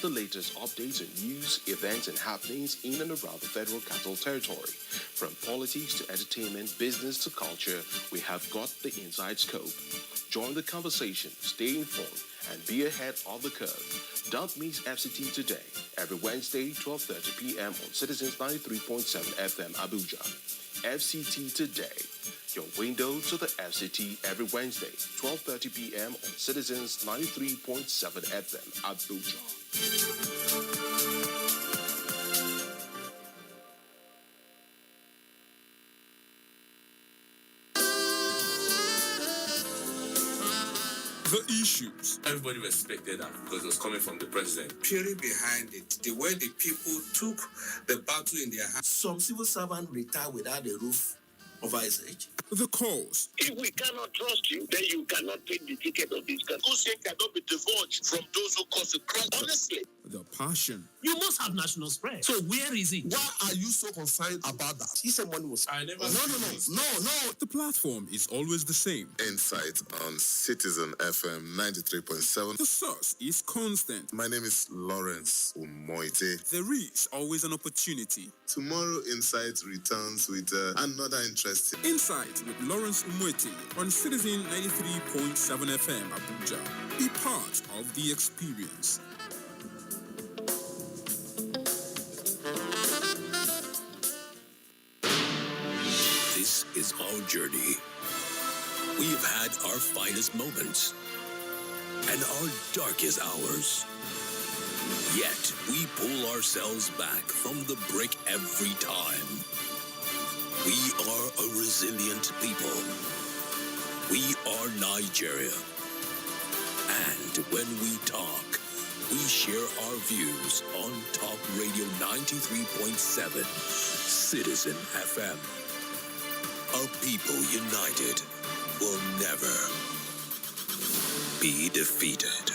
The latest updates on news, events, and happenings in and around the Federal Capital Territory. From politics to entertainment, business to culture, we have got the inside scope. Join the conversation, stay informed, and be ahead of the curve. Don't miss FCT Today, every Wednesday, 12:30 p.m. on Citizens 93.7 FM Abuja. FCT Today, your window to the FCT every Wednesday, 12:30 p.m. on Citizens 93.7 FM Abuja. The issues. Everybody respected that because it was coming from the president. Purely behind it, the way the people took the battle in their hands. Some civil servant retired without a roof over his head. The cause. If we cannot trust you, then you cannot take the ticket of this country. Hussein cannot be divulged from those who cause the crime. Honestly. The passion. You must have national spread. So where is it? Why are you so concerned about that? He said money was. I never. No. The platform is always the same. Insight on Citizen FM 93.7. The source is constant. My name is Lawrence Umoite. There is always an opportunity. Tomorrow, Insight returns with another interesting. Insight with Lawrence Umoite on Citizen 93.7 FM Abuja. Be part of the experience. This is our journey. We've had our finest moments and our darkest hours. Yet we pull ourselves back from the brink every time. We are a resilient people. We are Nigeria. And when we talk, we share our views on Talk Radio 93.7, Citizen FM. A people united will never be defeated.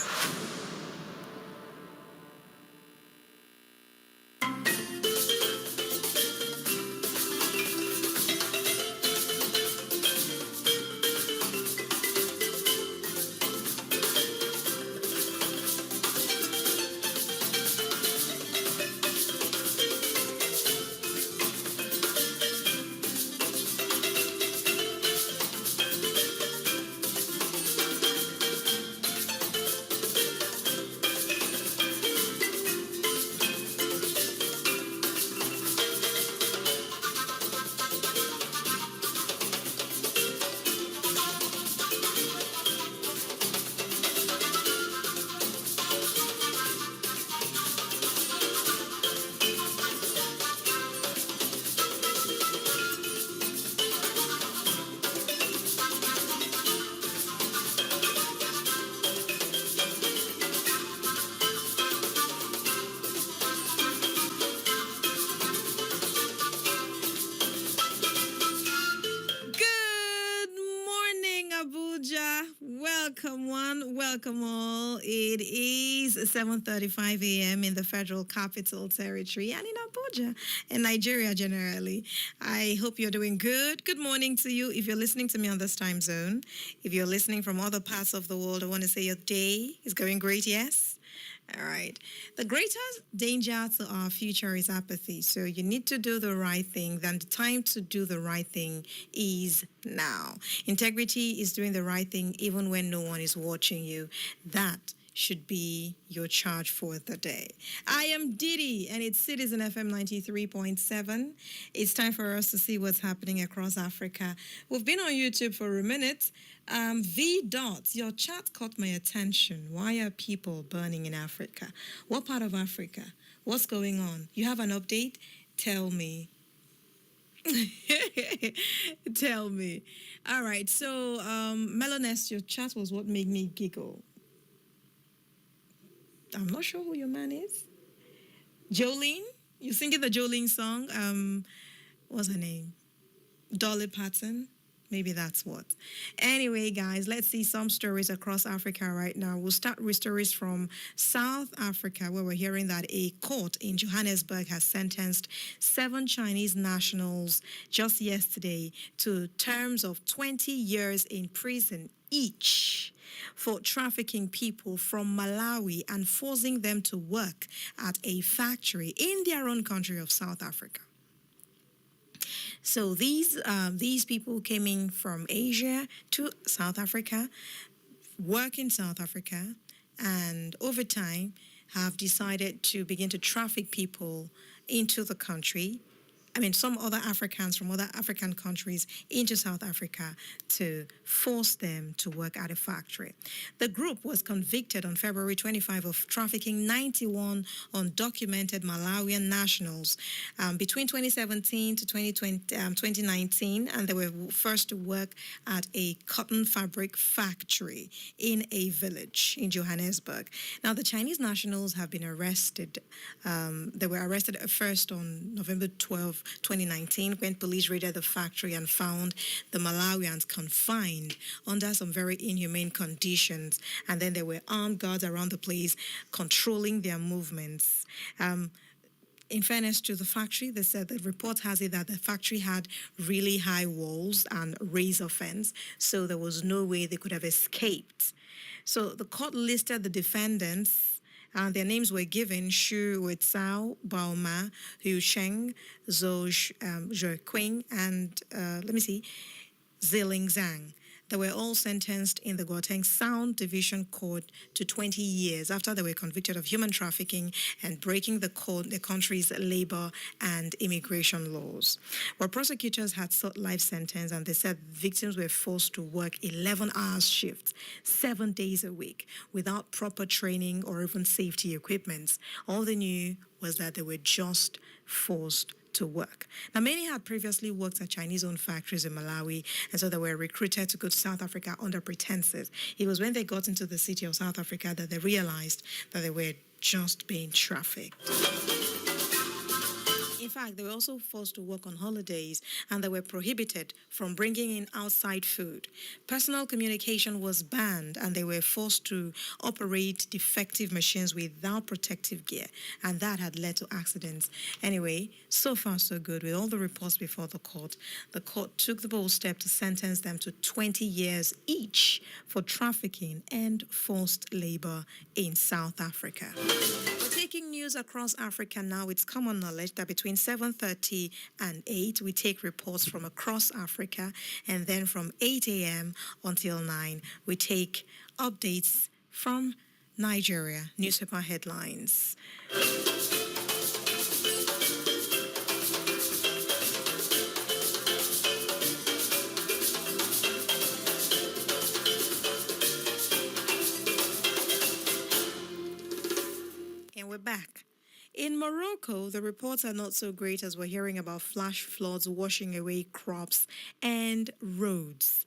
Welcome all. It is 7:35 a.m. in the Federal Capital Territory and in Abuja and Nigeria generally. I hope you're doing good. Good morning to you if you're listening to me on this time zone. If you're listening from other parts of the world, I want to say your day is going great, yes? All right. The greatest danger to our future is apathy. So you need to do the right thing. Then the time to do the right thing is now. Integrity is doing the right thing even when no one is watching you. That should be your charge for the day. I am Didi, and it's Citizen FM 93.7. It's time for us to see what's happening across Africa. We've been on YouTube for a minute. V. Dot, your chat caught my attention. Why are people burning in Africa? What part of Africa? What's going on? You have an update? Tell me. Tell me. All right, so Meloness, your chat was what made me giggle. I'm not sure who your man is. Jolene? You singing the Jolene song? What's her name? Dolly Parton? Maybe that's what. Anyway, guys, let's see some stories across Africa right now. We'll start with stories from South Africa, where we're hearing that a court in Johannesburg has sentenced 7 Chinese nationals just yesterday to terms of 20 years in prison each for trafficking people from Malawi and forcing them to work at a factory in their own country of South Africa. So these people came in from Asia to South Africa, work in South Africa, and over time have decided to begin to traffic people into the country. I mean, some other Africans from other African countries into South Africa to force them to work at a factory. The group was convicted on February 25 of trafficking 91 undocumented Malawian nationals between 2017 to 2019, and they were first to work at a cotton fabric factory in a village in Johannesburg. Now, the Chinese nationals have been arrested. They were arrested at first on November 12, 2019, when police raided the factory and found the Malawians confined under some very inhumane conditions. And then there were armed guards around the place controlling their movements. In fairness to the factory, they said the report has it that the factory had really high walls and razor fence, so there was no way they could have escaped. So the court listed the defendants. Their names were given: Xu Weizhao, Baoma, Hu Sheng, Zhou Zheqing, and Ziling Zhang. They were all sentenced in the Gauteng Sound Division Court to 20 years after they were convicted of human trafficking and breaking the country's labor and immigration laws. Well, prosecutors had sought life sentence, and they said victims were forced to work 11-hour shifts, 7 days a week, without proper training or even safety equipment. All they knew was that they were just forced to work. Now, many had previously worked at Chinese-owned factories in Malawi, and so they were recruited to go to South Africa under pretenses. It was when they got into the city of South Africa that they realized that they were just being trafficked. In fact, they were also forced to work on holidays, and they were prohibited from bringing in outside food. Personal communication was banned, and they were forced to operate defective machines without protective gear, and that had led to accidents. Anyway, so far so good. With all the reports before the court took the bold step to sentence them to 20 years each for trafficking and forced labor in South Africa. We're taking news across Africa now. It's common knowledge that between 7:30 and 8, we take reports from across Africa, and then from 8 a.m. until 9, we take updates from Nigeria, newspaper headlines. And we're back. In Morocco, the reports are not so great as we're hearing about flash floods washing away crops and roads.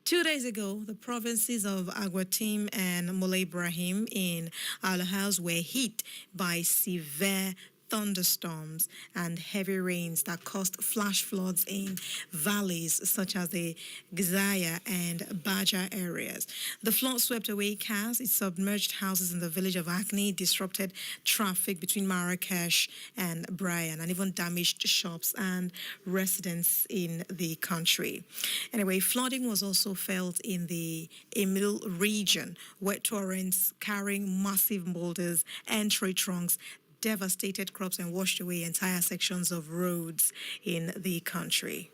2 days ago, the provinces of Aguatim and Moulay Ibrahim in Al House were hit by severe thunderstorms and heavy rains that caused flash floods in valleys such as the Gzaya and Baja areas. The flood swept away cars, it submerged houses in the village of Acne, disrupted traffic between Marrakesh and Brian, and even damaged shops and residents in the country. Anyway, flooding was also felt in the Emil region, where torrents carrying massive boulders and tree trunks devastated crops and washed away entire sections of roads in the country.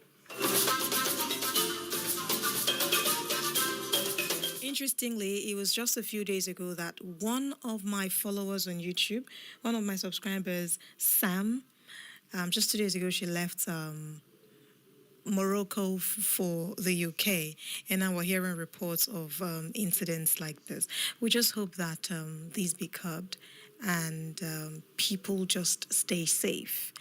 Interestingly, it was just a few days ago that one of my followers on YouTube, one of my subscribers, Sam, just 2 days ago, she left Morocco for the UK, and now we're hearing reports of incidents like this. We just hope that these be curbed and people just stay safe.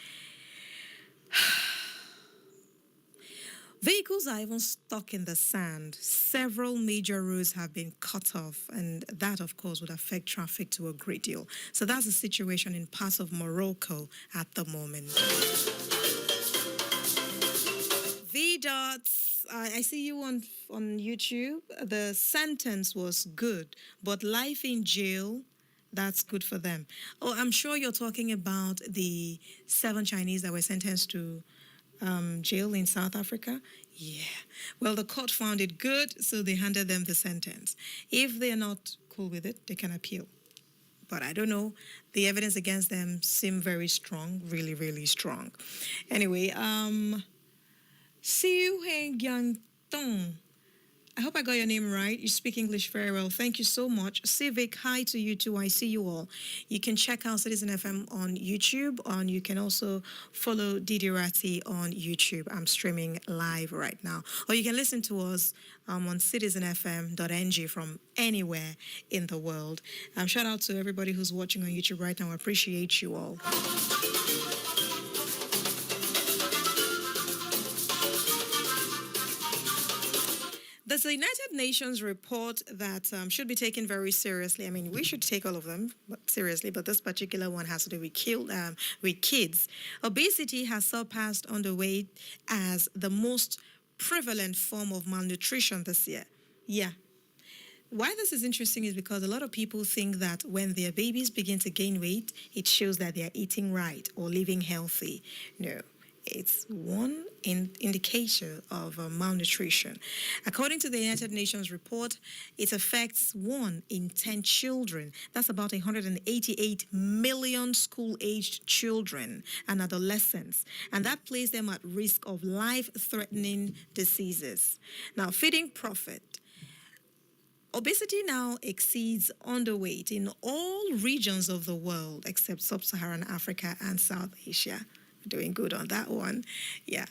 Vehicles are even stuck in the sand. Several major roads have been cut off, and that, of course, would affect traffic to a great deal. So that's the situation in parts of Morocco at the moment. V-Dots, I see you on YouTube. The sentence was good, but life in jail, that's good for them. Oh, I'm sure you're talking about the 7 Chinese that were sentenced to jail in South Africa? Yeah. Well, the court found it good, so they handed them the sentence. If they're not cool with it, they can appeal. But I don't know. The evidence against them seem very strong, really, really strong. Anyway, Siu Heng Yang Tong. I hope I got your name right. You speak English very well. Thank you so much. Civic, hi to you too. I see you all. You can check out Citizen FM on YouTube, and you can also follow Didi Rati on YouTube. I'm streaming live right now. Or you can listen to us on citizenfm.ng from anywhere in the world. Shout out to everybody who's watching on YouTube right now. I appreciate you all. There's a United Nations report that should be taken very seriously. I mean, we should take all of them seriously, but this particular one has to do with kids. Obesity has surpassed underweight as the most prevalent form of malnutrition this year. Yeah. Why this is interesting is because a lot of people think that when their babies begin to gain weight, it shows that they're eating right or living healthy. No. It's one indicator of malnutrition. According to the United Nations report, it affects 1 in 10 children. That's about 188 million school-aged children and adolescents. And that places them at risk of life-threatening diseases. Now, feeding profit. Obesity now exceeds underweight in all regions of the world except Sub-Saharan Africa and South Asia. Doing good on that one. Yeah.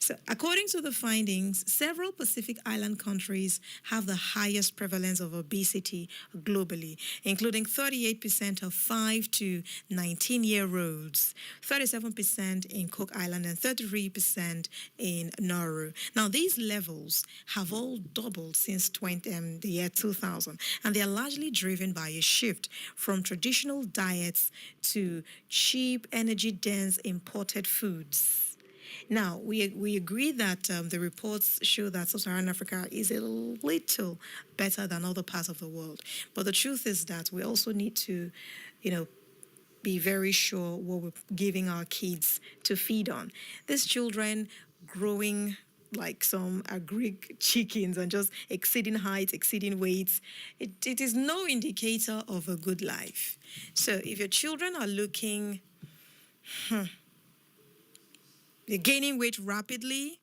So according to the findings, several Pacific Island countries have the highest prevalence of obesity globally, including 38% of 5 to 19-year-olds, 37% in Cook Island, and 33% in Nauru. Now, these levels have all doubled since the year 2000, and they are largely driven by a shift from traditional diets to cheap, energy-dense imported foods. Now, we agree that the reports show that Sub-Saharan Africa is a little better than other parts of the world. But the truth is that we also need to, be very sure what we're giving our kids to feed on. These children growing like some Greek chickens and just exceeding heights, exceeding weights, it is no indicator of a good life. So if your children are looking... They're gaining weight rapidly,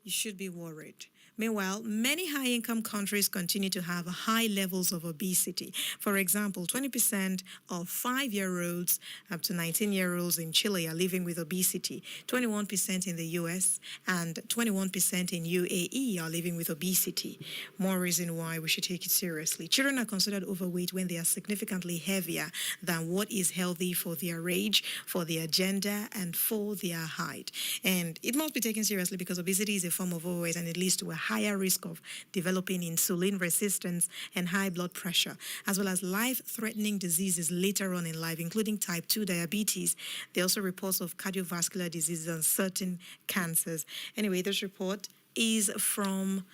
you should be worried. Meanwhile, many high-income countries continue to have high levels of obesity. For example, 20% of 5-year-olds up to 19-year-olds in Chile are living with obesity, 21% in the US, and 21% in UAE are living with obesity. More reason why we should take it seriously. Children are considered overweight when they are significantly heavier than what is healthy for their age, for their gender, and for their height. And it must be taken seriously because obesity is a form of overweight and it leads to a higher risk of developing insulin resistance and high blood pressure, as well as life-threatening diseases later on in life, including type 2 diabetes. There are also reports of cardiovascular diseases and certain cancers. Anyway, this report is from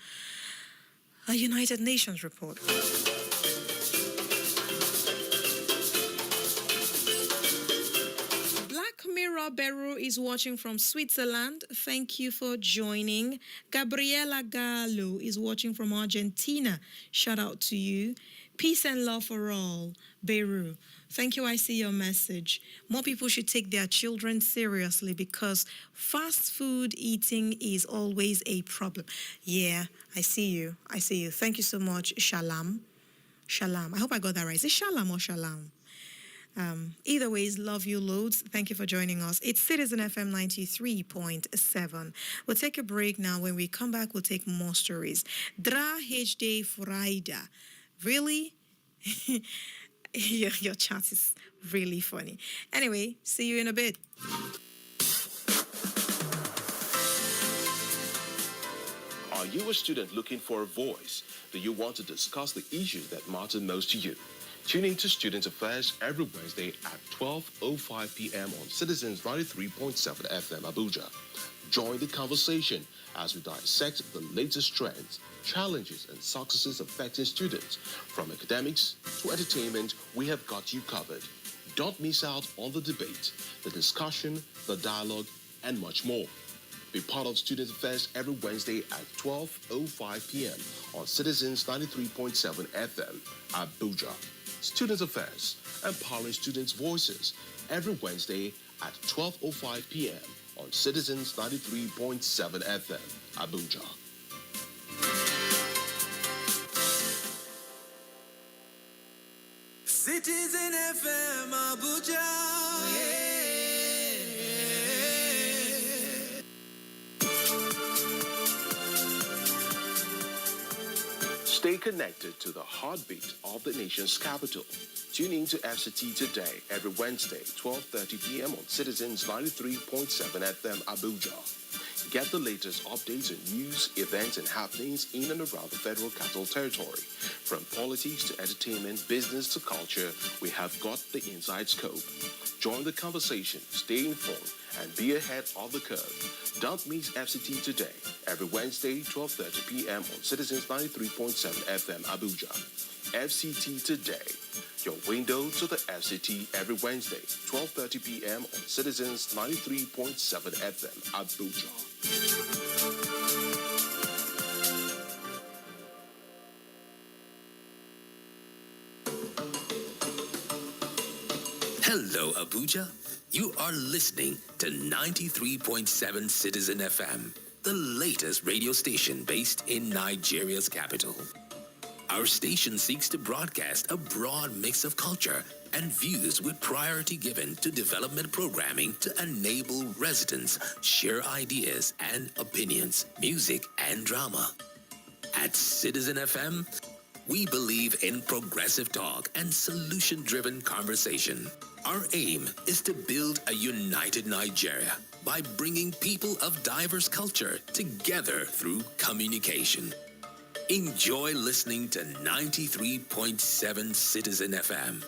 a United Nations report. Mira Beru is watching from Switzerland. Thank you for joining. Gabriela Gallo is watching from Argentina. Shout out to you. Peace and love for all. Beru. Thank you. I see your message. More people should take their children seriously because fast food eating is always a problem. Yeah, I see you. I see you. Thank you so much, Shalom. Shalom. I hope I got that right. Is it Shalom or Shalom? Either ways, love you loads. Thank you for joining us. It's Citizen FM 93.7. We'll take a break now. When we come back, we'll take more stories. Dra HD Furaida. Really? your chat is really funny. Anyway, see you in a bit. Are you a student looking for a voice? Do you want to discuss the issues that matter most to you? Tune in to Student Affairs every Wednesday at 12:05 p.m. on Citizens 93.7 FM Abuja. Join the conversation as we dissect the latest trends, challenges, and successes affecting students. From academics to entertainment, we have got you covered. Don't miss out on the debate, the discussion, the dialogue, and much more. Be part of Student Affairs every Wednesday at 12:05 p.m. on Citizens 93.7 FM, Abuja. Student Affairs, empowering students' voices every Wednesday at 12:05 p.m. on Citizens 93.7 FM, Abuja. Citizen FM Abuja. Stay connected to the heartbeat of the nation's capital. Tune in to FCT Today every Wednesday, 12:30 p.m. on Citizens 93.7 FM Abuja. Get the latest updates on news, events, and happenings in and around the Federal Capital Territory. From politics to entertainment, business to culture, we have got the inside scope. Join the conversation, stay informed, and be ahead of the curve. Don't miss FCT Today every Wednesday, 12:30 p.m. on Citizens 93.7 FM Abuja. FCT Today, your window to the FCT every Wednesday, 12:30 p.m. on Citizens 93.7 FM Abuja. Hello, Abuja. You are listening to 93.7 Citizen FM, the latest radio station based in Nigeria's capital. Our station seeks to broadcast a broad mix of culture and views with priority given to development programming to enable residents share ideas and opinions, music and drama. At Citizen FM, we believe in progressive talk and solution-driven conversation. Our aim is to build a united Nigeria by bringing people of diverse culture together through communication. Enjoy listening to 93.7 Citizen FM.